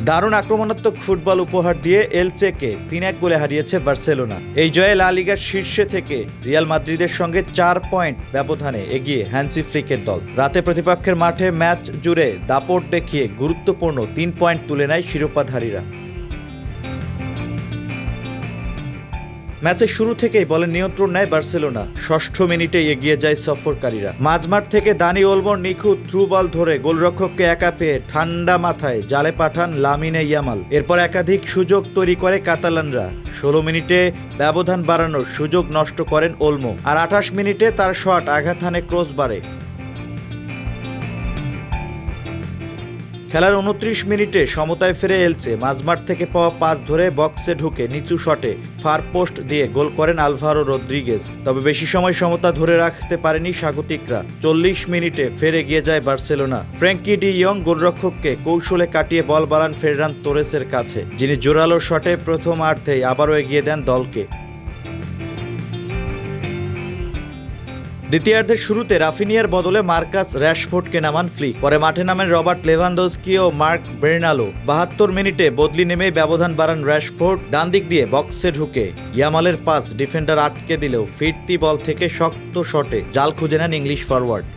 দারুণ আক্রমণাত্মক ফুটবল উপহার দিয়ে এলচেকে ৩-১ গোলে হারিয়েছে বার্সেলোনা। এই জয়ে লা লিগার শীর্ষে থেকে রিয়াল মাদ্রিদের সঙ্গে ৪ পয়েন্ট ব্যবধানে এগিয়ে হ্যান্সি ফ্লিকের দল। রাতে প্রতিপক্ষের মাঠে ম্যাচ জুড়ে দাপট দেখিয়ে গুরুত্বপূর্ণ ৩ পয়েন্ট তুলে নেয় শিরোপাধারীরা। ম্যাচের শুরু থেকেই বলের নিয়ন্ত্রণ নেয় বার্সেলোনা। ষষ্ঠ মিনিটে এগিয়ে যায় সফরকারীরা। মাঝমাঠ থেকে দানি ওলমোর নিখুঁত থ্রু বল ধরে গোলরক্ষককে একা পেয়ে ঠান্ডা মাথায় জালে পাঠান লামিনে ইয়ামাল। এরপর একাধিক সুযোগ তৈরি করে কাতালানরা। ১৬ মিনিটে ব্যবধান বাড়ানোর সুযোগ নষ্ট করেন ওলমো, আর ২৮ মিনিটে তার শট আঘাত হানে ক্রসবারে। খেলার ২৯ মিনিটে সমতায় ফিরে এলচে মাঝমাঠ থেকে পাওয়া পাস ধরে বক্সে ঢুকে নিচু শটে ফার পোস্ট দিয়ে গোল করেন আলভারো রদ্রিগেজ। তবে বেশি সময় সমতা ধরে রাখতে পারেনি স্বাগতিকরা। ৪০ মিনিটে ফের এগিয়ে যায় বার্সেলোনা। ফ্র্যাঙ্কি ডি ইয়ং গোলরক্ষককে কৌশলে কাটিয়ে বল বাড়ান ফেররান তোরেসের কাছে, যিনি জোরালো শটে প্রথমার্ধেই আবারও এগিয়ে দেন দলকে। দ্বিতীয়ার্ধের শুরুতে রাফিনিয়ার বদলে মার্কাস র্যাশফোর্ডকে নামান ফ্লিক। পরে মাঠে নামেন রবার্ট লেভানডস্কি ও মার্ক বের্নালো। ৭২ মিনিটে বদলি নেমেই ব্যবধান বাড়ান র্যাশফোর্ড। ডান দিক দিয়ে বক্সে ঢুকে ইয়ামালের পাস ডিফেন্ডার আটকে দিলেও ফিরতি বল থেকে শক্ত শটে জাল খুঁজে নেন ইংলিশ ফরওয়ার্ড।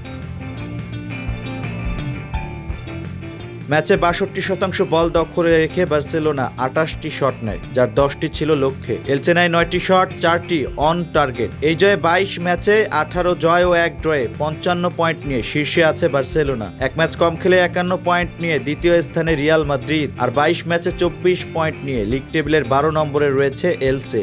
ম্যাচে ৬২% বল দখলে রেখে বার্সেলোনা ২৮টি শট নেয়, যার 10টি ছিল লক্ষ্যে। এলচে নেয় ৯টি শট, 4টি অন টার্গেট। এই জয়ে ২২ ম্যাচে ১৮ জয় ও ১ ড্রয়ে ৫৫ পয়েন্ট নিয়ে শীর্ষে আছে বার্সেলোনা। এক ম্যাচ কম খেলে ৫১ পয়েন্ট নিয়ে দ্বিতীয় স্থানে রিয়াল মাদ্রিদ, আর ২২ ম্যাচে ২৪ পয়েন্ট নিয়ে লিগ টেবিলের ১২ নম্বরে রয়েছে এলচে।